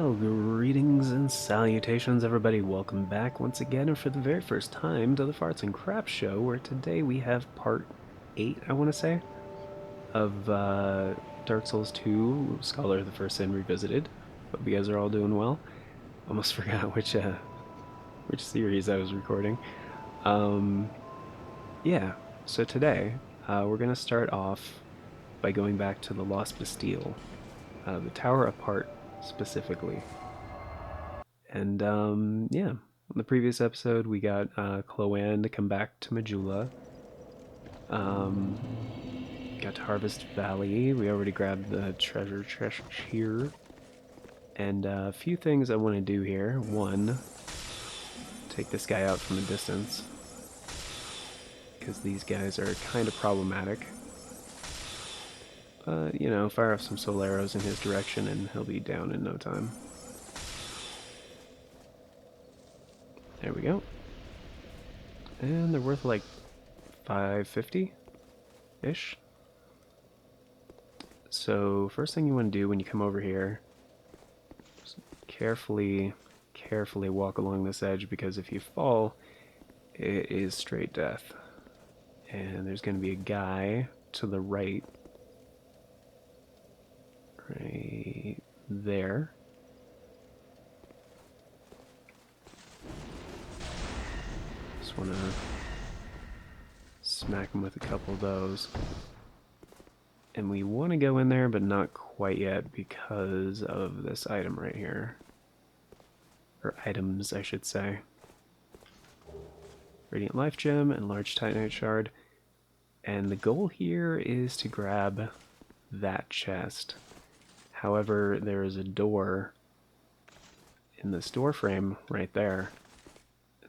Well, greetings and salutations, everybody. Welcome back once again, and for the very first time, to the Farts and Craps Show, where today we have part 8, I want to say, of Dark Souls 2, Scholar of the First Sin Revisited. Hope you guys are all doing well. Almost forgot which series I was recording. Um, yeah, so today we're going to start off by going back to the Lost Bastille, the Tower Apart specifically. And yeah, in the previous episode, we got Chloanne to come back to Majula. Um, got to Harvest Valley. We already grabbed the treasure chest here. And a few things I want to do here. One, take this guy out from a distance, because these guys are kind of problematic. You know, fire off some soul arrows in his direction and he'll be down in no time. There we go. And they're worth like 550-ish. So first thing you want to do when you come over here, just carefully walk along this edge, because if you fall, it is straight death. And there's going to be a guy to the right there. Just want to smack him with a couple of those. And we want to go in there, but not quite yet because of this item right here. Or items, I should say. Radiant Life Gem and large Titanite Shard. And the goal here is to grab that chest. However, there is a door in this door frame right there.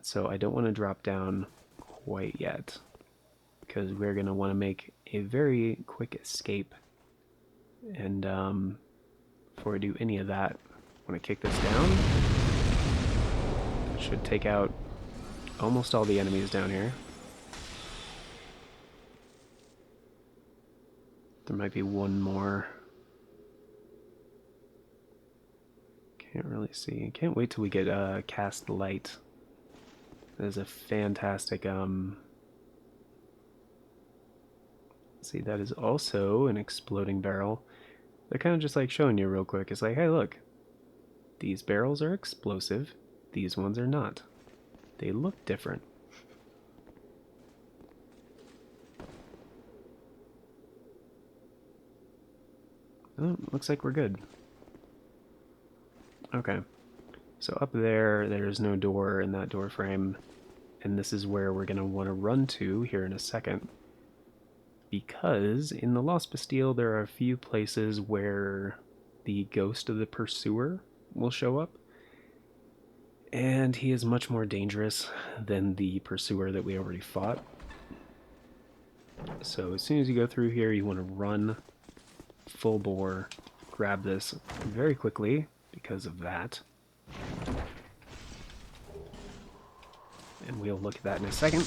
So I don't want to drop down quite yet, because we're going to want to make a very quick escape. And before I do any of that, I want to kick this down. That should take out almost all the enemies down here. There might be one more. Can't really see. Can't wait till we get cast light. That is a fantastic see, that is also an exploding barrel. They're kind of just like showing you real quick. It's like, hey, look, these barrels are explosive. These ones are not. They look different. Oh, looks like we're good. Okay. So up there, there's no door in that door frame. And this is where we're going to want to run to here in a second. Because in the Lost Bastille, there are a few places where the ghost of the pursuer will show up. And he is much more dangerous than the pursuer that we already fought. So as soon as you go through here, you want to run full bore, grab this very quickly because of that. And we'll look at that in a second.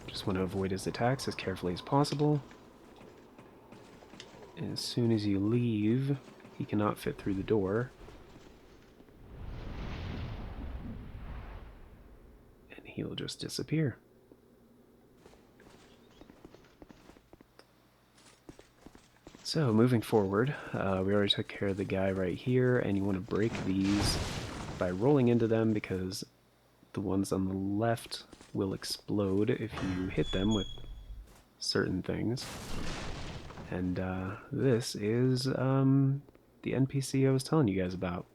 Just want to avoid his attacks as carefully as possible. And as soon as you leave, he cannot fit through the door. And he'll just disappear. So, moving forward, we already took care of the guy right here, and you want to break these by rolling into them, because the ones on the left will explode if you hit them with certain things. And this is the NPC I was telling you guys about.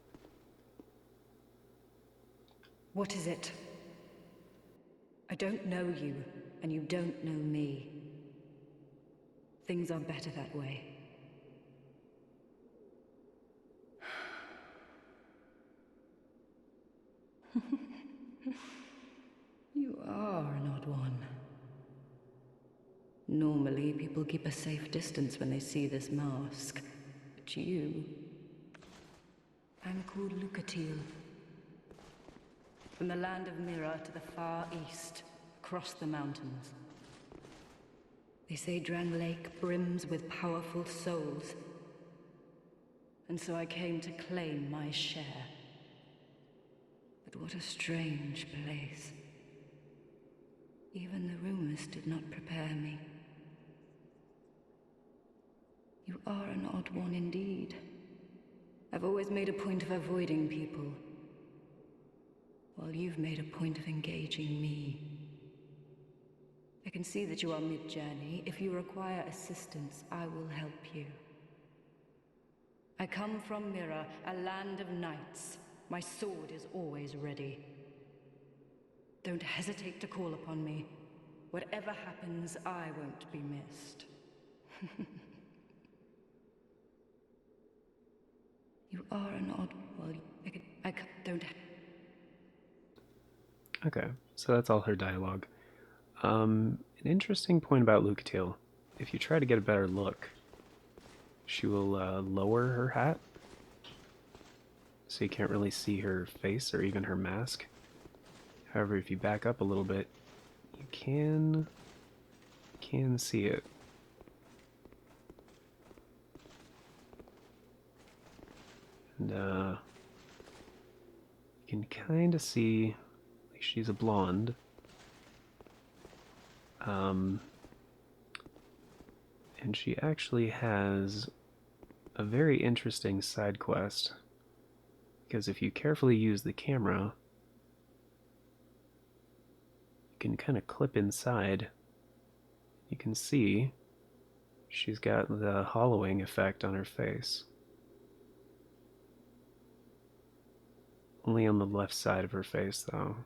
What is it? I don't know you, and you don't know me. Things are better that way. You are an odd one. Normally, people keep a safe distance when they see this mask. But you... I'm called Lucatiel. From the land of Mirror to the far east, across the mountains. They say Drang Lake brims with powerful souls. and so I came to claim my share. But what a strange place. Even the rumors did not prepare me. You are an odd one indeed. I've always made a point of avoiding people, while you've made a point of engaging me. I can see that you are mid-journey. If you require assistance, I will help you. I come from Mira, a land of knights. My sword is always ready. Don't hesitate to call upon me. Whatever happens, I won't be missed. You are an odd... Well, I don't... Okay, so that's all her dialogue. An interesting point about Lucatiel. If you try to get a better look, she will lower her hat, so you can't really see her face or even her mask. However, if you back up a little bit, you can see it. And you can kind of see, like, she's a blonde. And she actually has a very interesting side quest, because if you carefully use the camera, you can kind of clip inside. You can see she's got the hollowing effect on her face. Only on the left side of her face, though.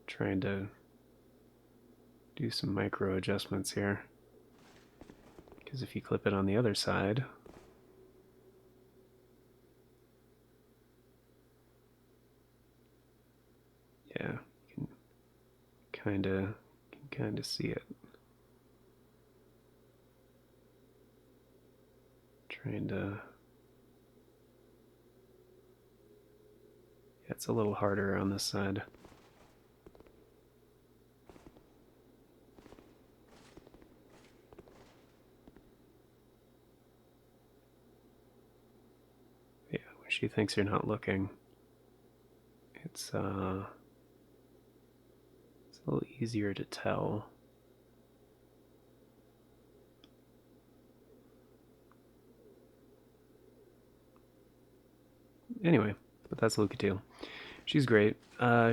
Trying to do some micro adjustments here. Because if you clip it on the other side, yeah, you can kind of see it. Trying to... Yeah, it's a little harder on this side. Yeah, when she thinks you're not looking, it's a little easier to tell. Anyway, but that's Lucatiel. She's great.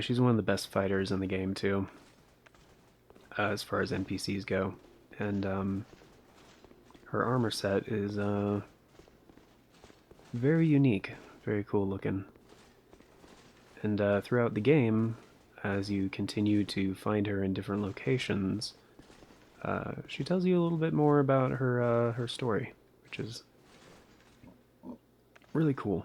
She's one of the best fighters in the game, too, as far as NPCs go. And her armor set is very unique, very cool looking. And throughout the game, as you continue to find her in different locations, she tells you a little bit more about her story, which is really cool.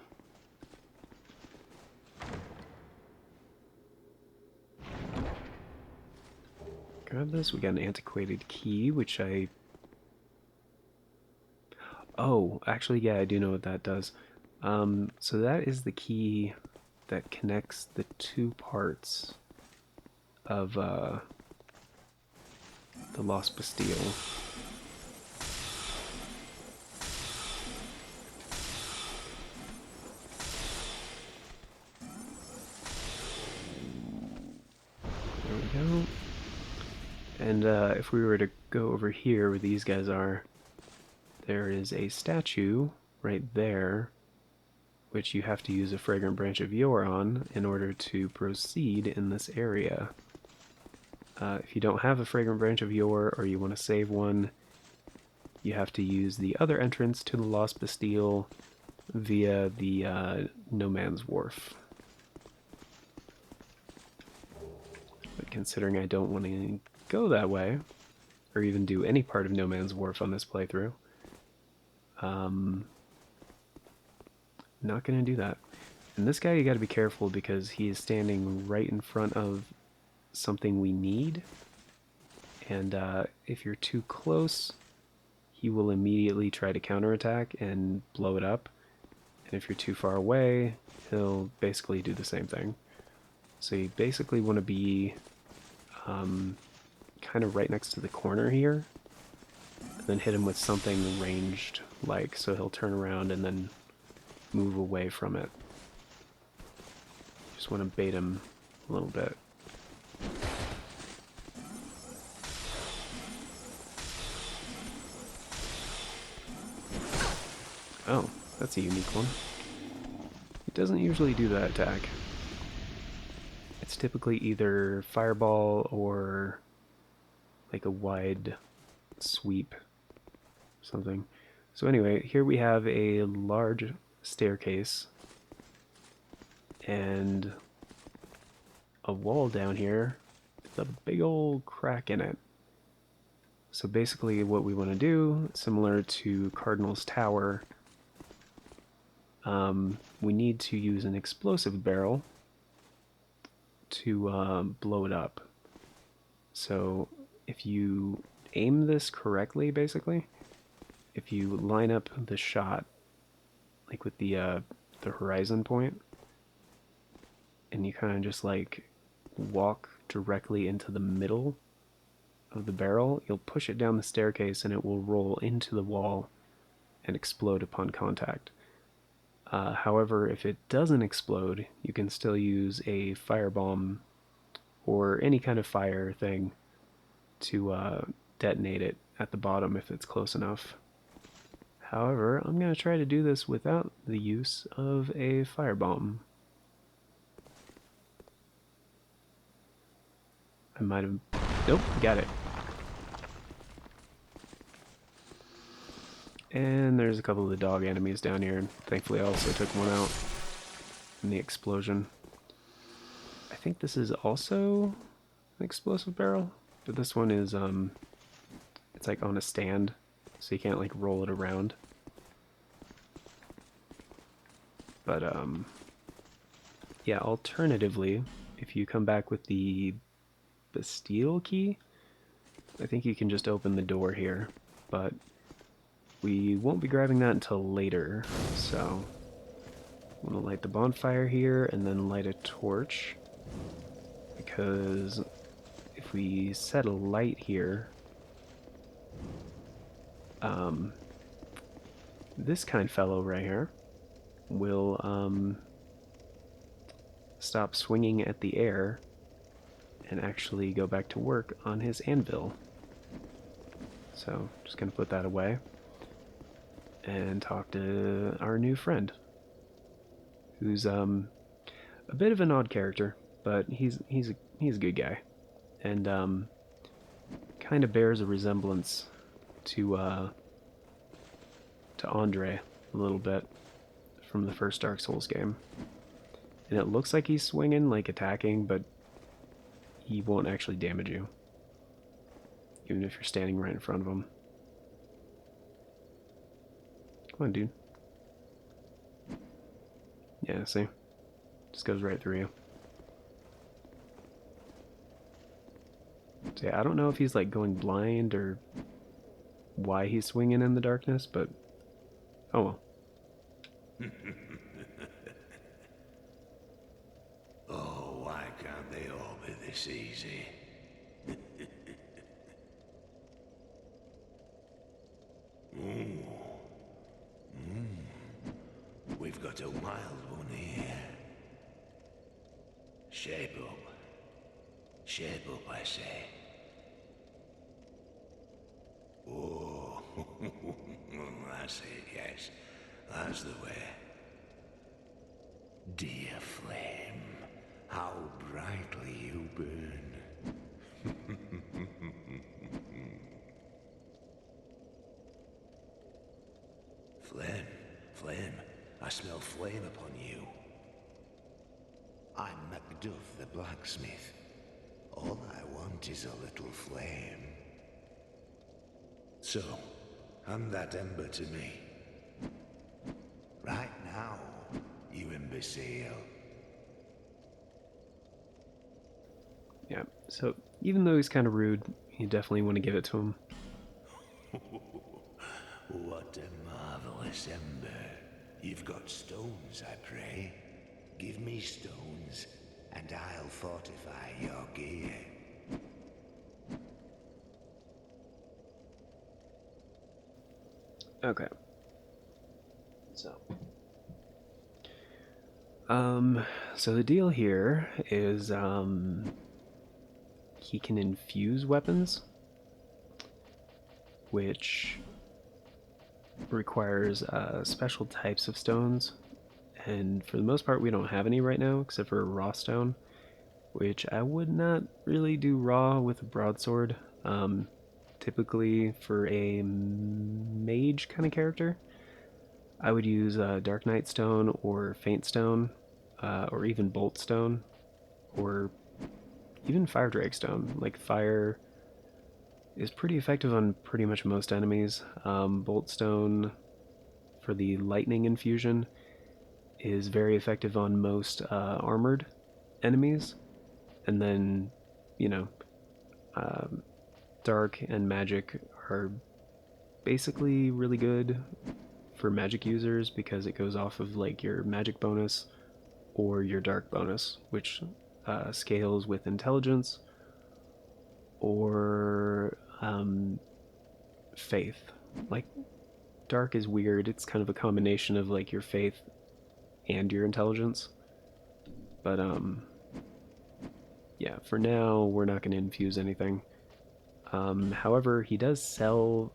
Grab this. We got an antiquated key, which I... Oh, actually, yeah, I do know what that does. So that is the key that connects the two parts of the Lost Bastille. There we go. And if we were to go over here where these guys are, there is a statue right there, which you have to use a Fragrant Branch of Yore on in order to proceed in this area. If you don't have a Fragrant Branch of Yore, or you want to save one, you have to use the other entrance to the Lost Bastille via the No Man's Wharf. But considering I don't want to go that way, or even do any part of No Man's Wharf on this playthrough, not going to do that. And this guy, you got to be careful because he is standing right in front of something we need. And if you're too close, he will immediately try to counterattack and blow it up. And if you're too far away, he'll basically do the same thing. So you basically want to be kind of right next to the corner here, and then hit him with something ranged, like, so he'll turn around and then move away from it. Just want to bait him a little bit. Oh, that's a unique one. It doesn't usually do that attack. It's typically either fireball or like a wide sweep, something. So anyway, here we have a large staircase and a wall down here with a big old crack in it. So basically what we want to do, similar to Cardinal's Tower, we need to use an explosive barrel to blow it up. So if you aim this correctly, basically, if you line up the shot, like with the horizon point, and you kind of just like walk directly into the middle of the barrel, you'll push it down the staircase and it will roll into the wall and explode upon contact. However, if it doesn't explode, you can still use a firebomb or any kind of fire thing to detonate it at the bottom if it's close enough. However, I'm going to try to do this without the use of a firebomb. I might have... Nope, got it. And there's a couple of the dog enemies down here, and thankfully I also took one out in the explosion. I think this is also an explosive barrel, but this one is, it's like on a stand, so you can't like roll it around. But, yeah, alternatively, if you come back with the Bastille key, I think you can just open the door here, but we won't be grabbing that until later, so I'm going to light the bonfire here and then light a torch, because if we set a light here, this kind fellow right here will stop swinging at the air and actually go back to work on his anvil. So just going to put that away and talk to our new friend, who's a bit of an odd character, but he's a good guy, and kind of bears a resemblance to Andre a little bit from the first Dark Souls game. And it looks like he's swinging, like attacking, but he won't actually damage you, even if you're standing right in front of him. Come on, dude. Yeah, see? Just goes right through you. So yeah, I don't know if he's like going blind or why he's swinging in the darkness, but oh well. Oh, why can't they all be this easy? We've got a wild one here. Shape up. Shape up, I say. Oh, that's it, yes. That's the way. Dear flame, how brightly you burn. Flame, I smell flame upon you. I'm McDuff the blacksmith. All I want is a little flame. So, hand that ember to me. Right now, you imbecile. Yeah, so even though he's kind of rude, you definitely want to give it to him. What a marvelous ember. You've got stones, I pray. Give me stones, and I'll fortify your gear. Okay. So, So the deal here is, he can infuse weapons, which requires special types of stones, and for the most part we don't have any right now except for raw stone, which I would not really do raw with a broadsword. Typically for a mage kind of character, I would use Dark Knight Stone or Faint Stone, or even Bolt Stone, or even Fire Drake Stone. Like, fire is pretty effective on pretty much most enemies. Bolt Stone for the lightning infusion is very effective on most armored enemies. And then, you know, um, Dark and Magic are basically really good for magic users because it goes off of like your magic bonus or your dark bonus, which scales with intelligence or faith. Like, dark is weird. It's kind of a combination of like your faith and your intelligence. But yeah, for now we're not going to infuse anything. However, he does sell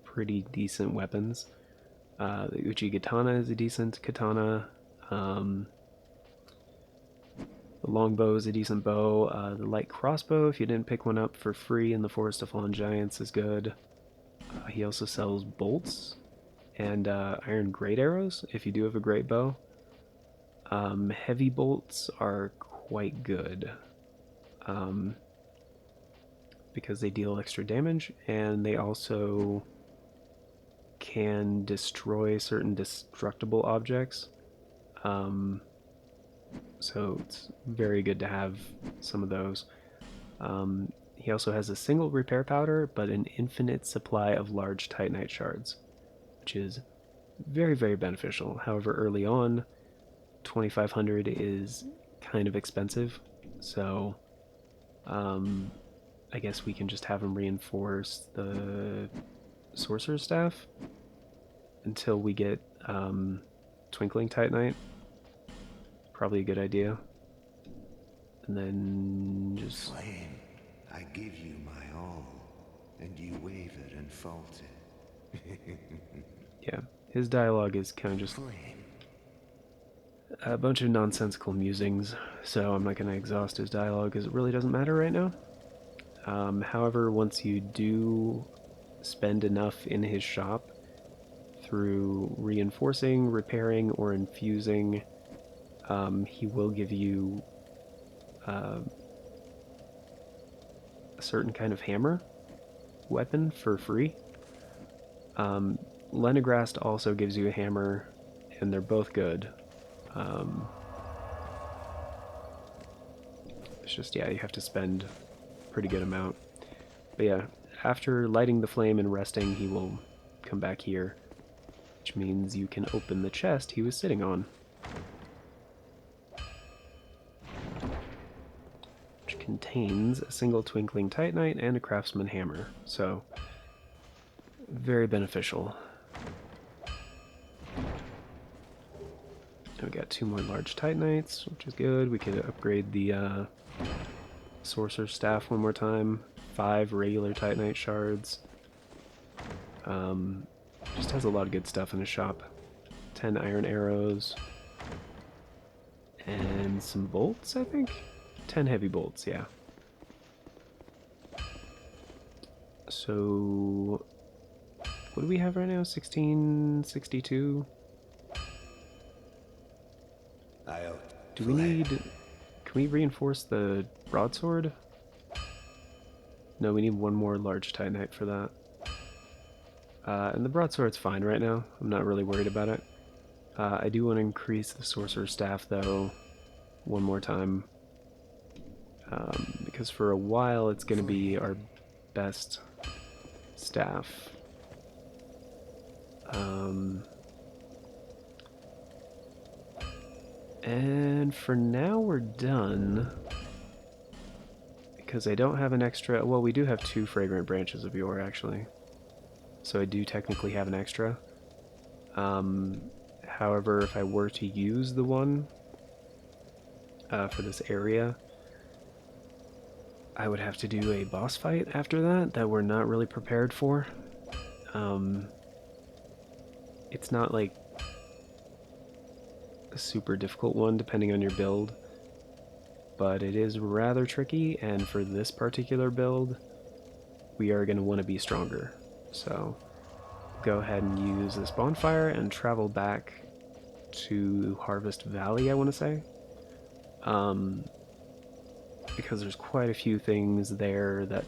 pretty decent weapons. The Uchi Katana is a decent katana. The longbow is a decent bow. The light crossbow, if you didn't pick one up for free in the Forest of Fallen Giants, is good. He also sells bolts and iron great arrows if you do have a great bow. Heavy bolts are quite good because they deal extra damage, and they also can destroy certain destructible objects. So it's very good to have some of those. He also has a single repair powder, but an infinite supply of large Titanite shards, which is very, very beneficial. However, early on, 2,500 is kind of expensive, so I guess we can just have him reinforce the Sorcerer's Staff until we get Twinkling Titanite. Probably a good idea. And then just... Flame, I give you my all, and you waver and falter. yeah, his dialogue is kind of just Flame. a bunch of nonsensical musings, so I'm not going to exhaust his dialogue because it really doesn't matter right now. However, once you do spend enough in his shop through reinforcing, repairing, or infusing, he will give you a certain kind of hammer weapon for free. Lenegrast also gives you a hammer, and they're both good. It's just, yeah, you have to spend a pretty good amount. But yeah, after lighting the flame and resting, he will come back here, which means you can open the chest he was sitting on, which contains a single Twinkling Titanite and a Craftsman hammer. So, very beneficial. And we got 2 more large Titanites, which is good. We could upgrade the Sorcerer's Staff one more time. 5 regular Titanite shards. Just has a lot of good stuff in his shop. 10 iron arrows. And some bolts, I think? 10 heavy bolts, yeah. So, what do we have right now? 1662? Do we need... Can we reinforce the broadsword? No, we need 1 more large Titanite for that. And the broadsword's fine right now. I'm not really worried about it. I do want to increase the Sorcerer's Staff, though, 1 more time. Because for a while it's going to be our best staff. And for now we're done. Because I don't have an extra... Well, we do have 2 fragrant branches of yore, actually. So I do technically have an extra. However, if I were to use the one for this area. I would have to do a boss fight after that we're not really prepared for. It's not like a super difficult one depending on your build, but it is rather tricky, and for this particular build, we are going to want to be stronger. So go ahead and use this bonfire and travel back to Harvest Valley, I want to say. Because there's quite a few things there that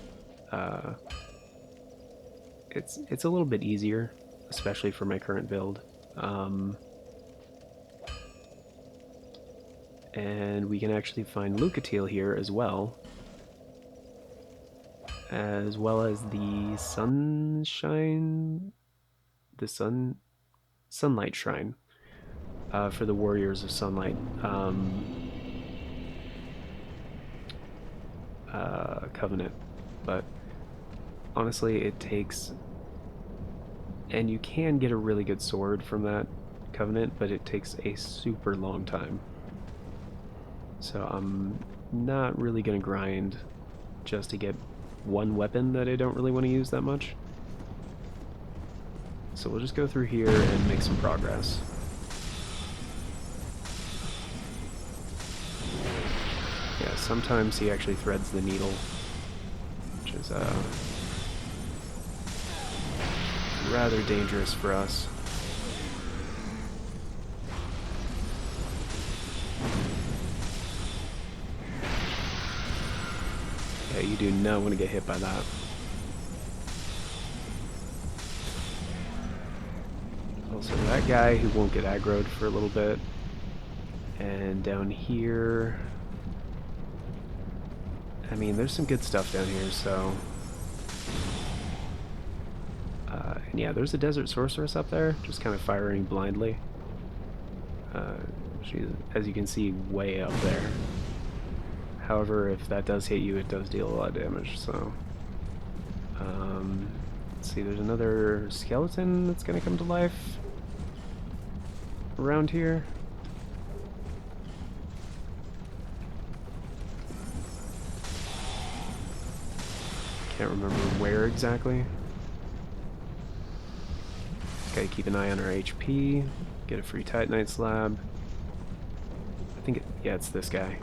it's a little bit easier, especially for my current build. And we can actually find Lucatiel here as well as the sunlight shrine for the Warriors of Sunlight covenant. But honestly, it takes, and you can get a really good sword from that covenant, but it takes a super long time. So I'm not really going to grind just to get one weapon that I don't really want to use that much. So we'll just go through here and make some progress. Yeah, sometimes he actually threads the needle, which is rather dangerous for us. Yeah, you do not want to get hit by that. Also, that guy who won't get aggroed for a little bit. And down here, I mean, there's some good stuff down here, so... and yeah, there's a Desert Sorceress up there, just kind of firing blindly. She's, as you can see, way up there. However, if that does hit you, it does deal a lot of damage, so... let's see, there's another skeleton that's going to come to life around here. Can't remember where exactly. Gotta keep an eye on our HP. Get a free Titanite slab. I think yeah, it's this guy.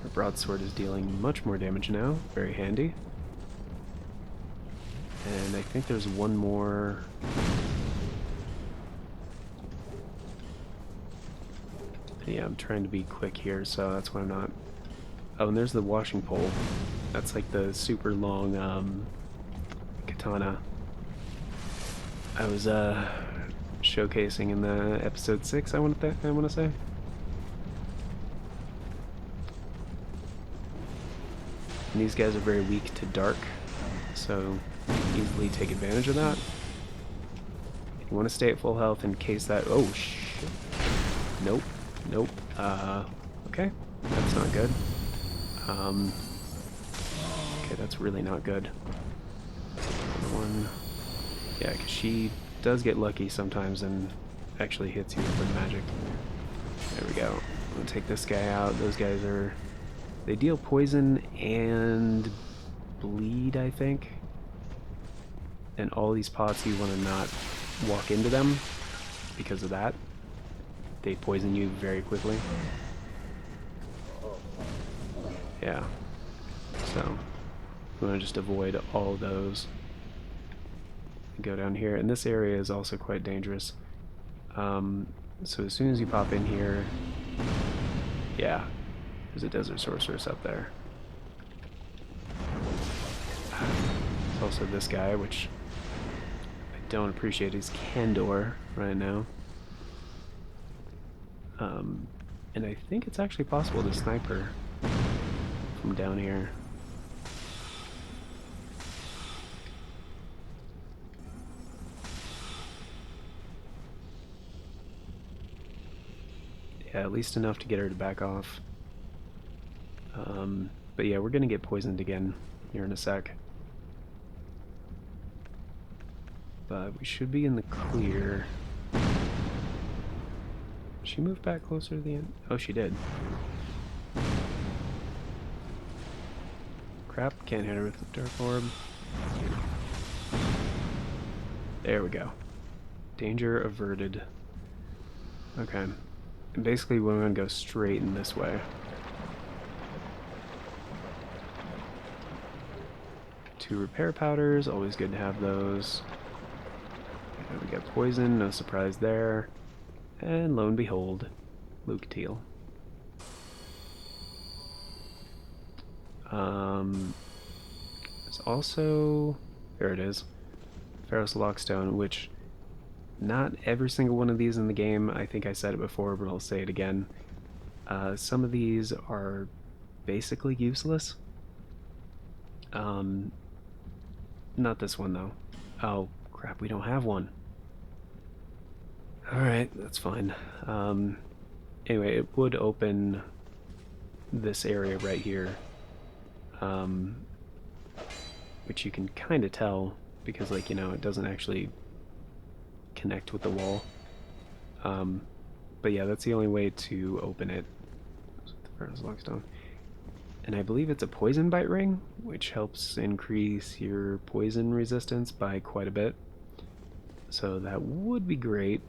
Our broadsword is dealing much more damage now. Very handy. And I think there's one more. Yeah, I'm trying to be quick here, so that's why I'm not. Oh, and there's the washing pole. That's like the super long katana I was showcasing in the episode 6. I want to say. And these guys are very weak to dark, so easily take advantage of that. You want to stay at full health in case that. Oh shit! Nope, nope. Okay, that's not good. Okay, that's really not good. Another one. Yeah, because she does get lucky sometimes and actually hits you with the magic. There we go. I'm gonna take this guy out. Those guys are... They deal poison and bleed, I think. And all these pots, you want to not walk into them because of that. They poison you very quickly. Yeah. So, you want to just avoid all those. Go down here, and this area is also quite dangerous. So as soon as you pop in here, yeah, there's a Desert Sorceress up there. There's also this guy, which I don't appreciate his candor right now. And I think it's actually possible to snipe her from down here. Yeah, at least enough to get her to back off. But yeah, we're gonna get poisoned again here in a sec. But we should be in the clear. she move back closer to the end? Oh, she did. Crap, can't hit her with the Dark Orb. There we go. Danger averted. Okay. And basically we're going to go straight in this way. 2 repair powders, always good to have those. We got poison, no surprise there. And lo and behold, Lucatiel. There's also, there it is, Ferrous Lockstone, which not every single one of these in the game, I think I said it before, but I'll say it again. Some of these are basically useless. Not this one though. Oh crap, we don't have one. Alright, that's fine. Anyway, it would open this area right here. Which you can kind of tell because, like, you know, it doesn't actually connect with the wall. But yeah, that's the only way to open it. The Ferrous Lockstone. And I believe it's a poison bite ring, which helps increase your poison resistance by quite a bit. So that would be great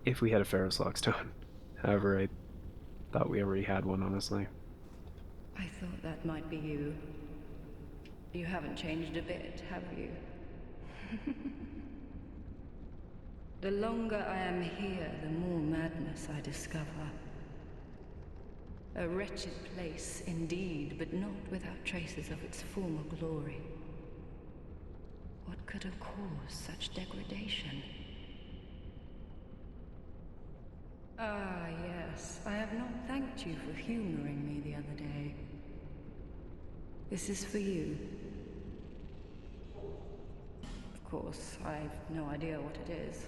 if we had a Ferrous Lockstone. However, I thought we already had one, honestly. I thought that might be you. You haven't changed a bit, have you? The longer I am here, the more madness I discover. A wretched place indeed, but not without traces of its former glory. What could have caused such degradation? Ah, yes. I have not thanked you for humoring me the other day. This is for you. Of course, I've no idea what it is.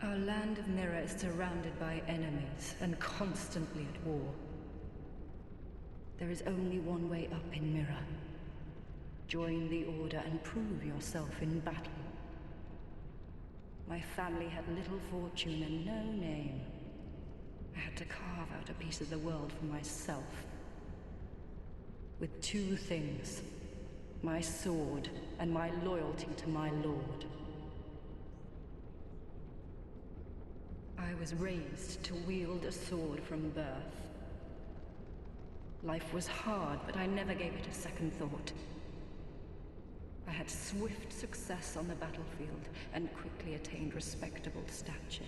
Our land of Mirror is surrounded by enemies and constantly at war. There is only one way up in Mirror. Join the Order and prove yourself in battle. My family had little fortune and no name. I had to carve out a piece of the world for myself. With 2 things. My sword and my loyalty to my lord. I was raised to wield a sword from birth. Life was hard, but I never gave it a second thought. I had swift success on the battlefield and quickly attained respectable stature.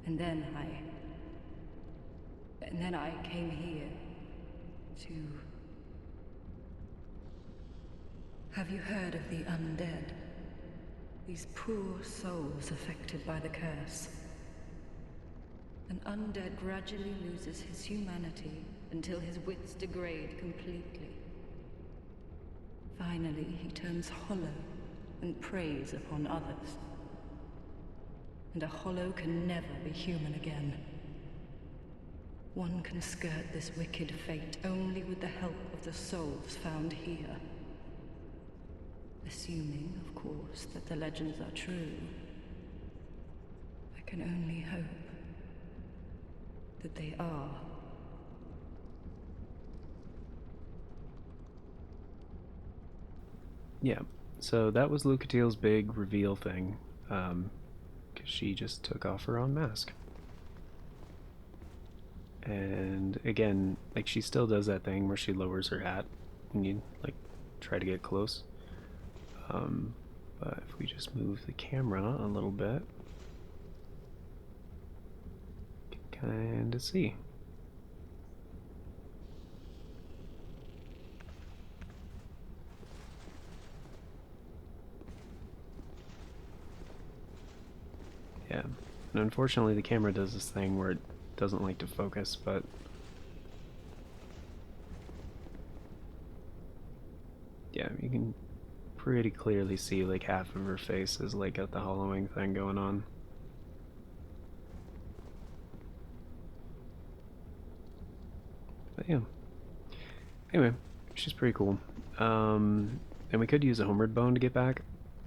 And then I came here to... Have you heard of the undead? These poor souls affected by the curse. An undead gradually loses his humanity until his wits degrade completely. Finally, he turns hollow and preys upon others. And a hollow can never be human again. One can skirt this wicked fate only with the help of the souls found here. Assuming, of course, that the legends are true. I can only hope that they are. Yeah, so that was Lucatiel's big reveal thing, because she just took off her own mask. And again, like, she still does that thing where she lowers her hat when you, like, try to get close. But if we just move the camera a little bit, you can kind of see. Yeah, and unfortunately the camera does this thing where it doesn't like to focus, but yeah, you can pretty clearly see like half of her face is like got the hollowing thing going on. But yeah. Anyway, she's pretty cool. And we could use a homeward bone to get back.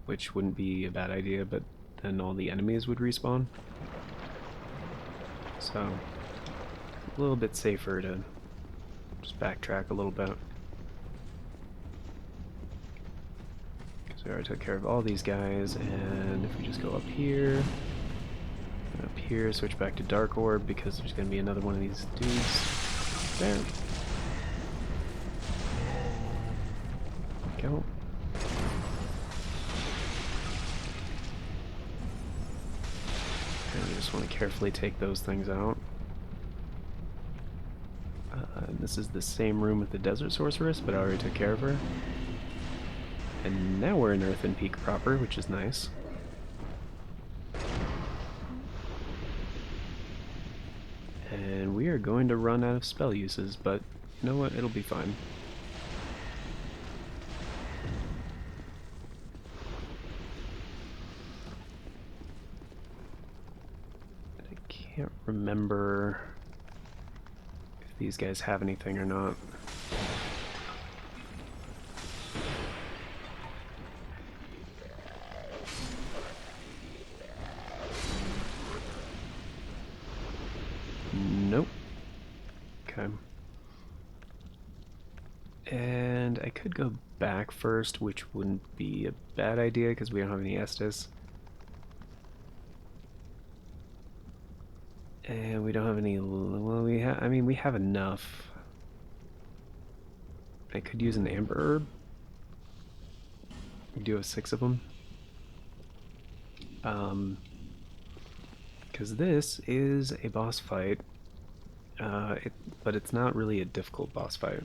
which wouldn't be a bad idea, but then all the enemies would respawn. So, a little bit safer to just backtrack a little bit. Because we already took care of all these guys, and if we just go up here, switch back to Dark Orb, because there's going to be another one of these dudes there. Go. And we just want to carefully take those things out. And this is the same room with the Desert Sorceress, but I already took care of her. And now we're in Earthen Peak proper, which is nice. And we are going to run out of spell uses, but you know what? It'll be fine. I can't remember if these guys have anything or not. Nope. Okay. And I could go back first, which wouldn't be a bad idea because we don't have any Estus. And we don't have any... Well, we have enough. I could use an Amber Herb. We do have 6 of them. Because this is a boss fight, but it's not really a difficult boss fight.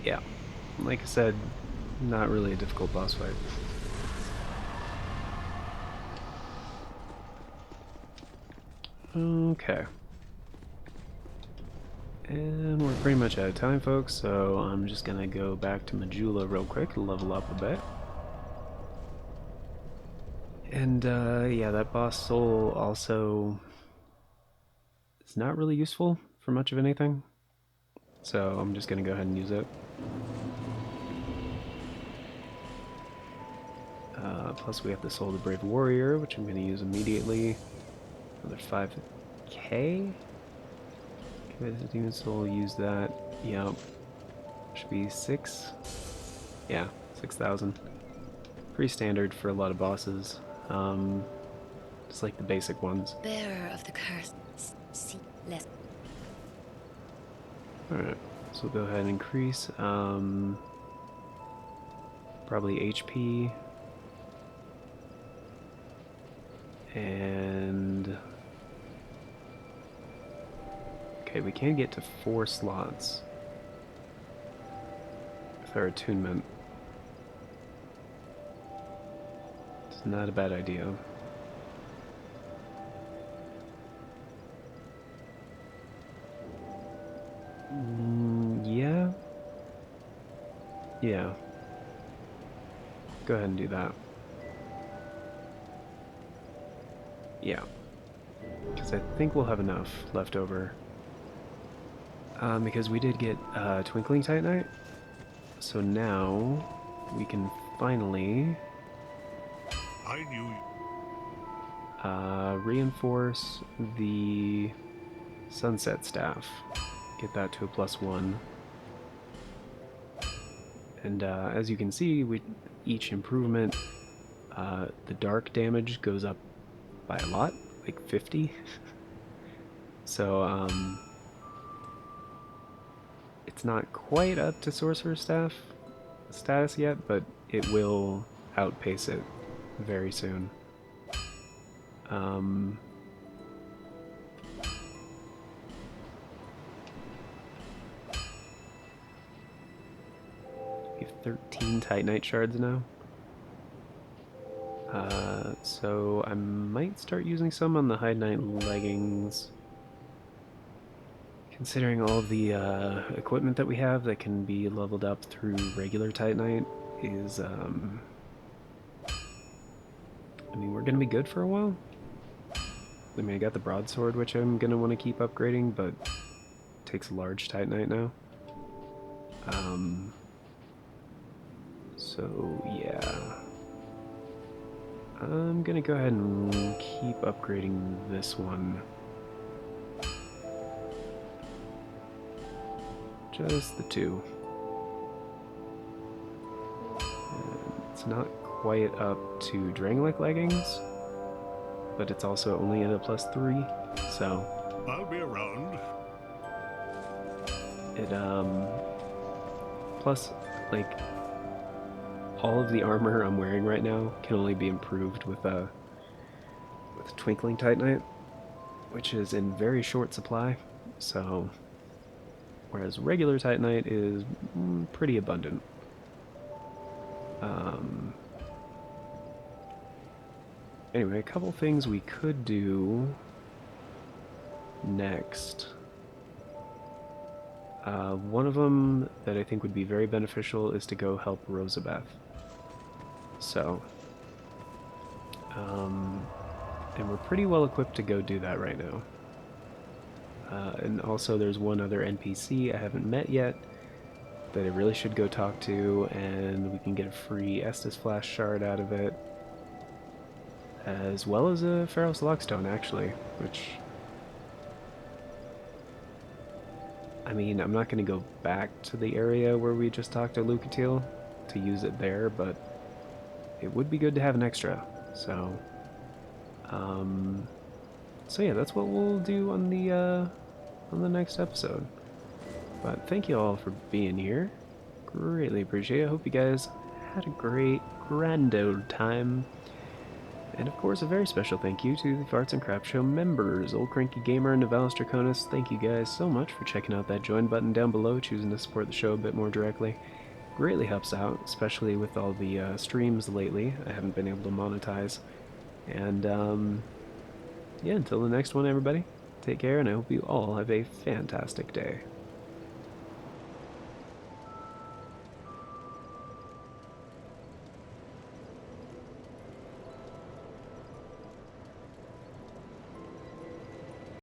Yeah, like I said, not really a difficult boss fight. Okay. And we're pretty much out of time, folks, so I'm just gonna go back to Majula real quick to level up a bit. And, yeah, that boss soul also is not really useful for much of anything, so I'm just gonna go ahead and use it. Plus we have the Soul of the Brave Warrior, which I'm going to use immediately. Another 5k? Okay, the Demon Soul, use that. Yep. Should be 6? Yeah, 6,000. Pretty standard for a lot of bosses. Just like the basic ones. Bearer of the curse, see less. Alright, so we'll go ahead and increase. Probably HP. And okay, we can get to 4 slots with our attunement. It's not a bad idea. Yeah. Yeah. Go ahead and do that. Yeah. because I think we'll have enough left over. Because we did get Twinkling Titanite, so now we can finally I knew. reinforce the Sunset Staff. Get that to a +1. And as you can see, with each improvement, the dark damage goes up by a lot, like 50. So it's not quite up to Sorcerer Staff status yet, but it will outpace it very soon. We have 13 Titanite shards now. So I might start using some on the Hide Knight leggings. Considering all of the equipment that we have that can be leveled up through regular Titanite is, I mean, we're going to be good for a while. I mean, I got the broadsword, which I'm going to want to keep upgrading, but it takes a large Titanite now. So, yeah. I'm going to go ahead and keep upgrading this one. Just the two. And it's not quite up to Drangleic leggings, but it's also only at a +3, so I'll be around. it plus, like, all of the armor I'm wearing right now can only be improved with Twinkling Titanite, which is in very short supply. So whereas regular Titanite is pretty abundant. Anyway, a couple things we could do next. One of them that I think would be very beneficial is to go help Rosabeth. So, and we're pretty well equipped to go do that right now. And also there's one other NPC I haven't met yet that I really should go talk to, and we can get a free Estus Flash shard out of it, as well as a Ferrous Lockstone, actually, which, I mean, I'm not going to go back to the area where we just talked to Lucatiel to use it there, but it would be good to have an extra. So, so yeah, that's what we'll do on the next episode. But thank you all for being here. Greatly appreciate it. I hope you guys had a great, grand old time. And of course, a very special thank you to the Farts and Crap Show members, Old Cranky Gamer and Navalis Draconis. Thank you guys so much for checking out that join button down below, choosing to support the show a bit more directly. Greatly helps out, especially with all the streams lately. I haven't been able to monetize. And yeah, until the next one, everybody, take care, and I hope you all have a fantastic day.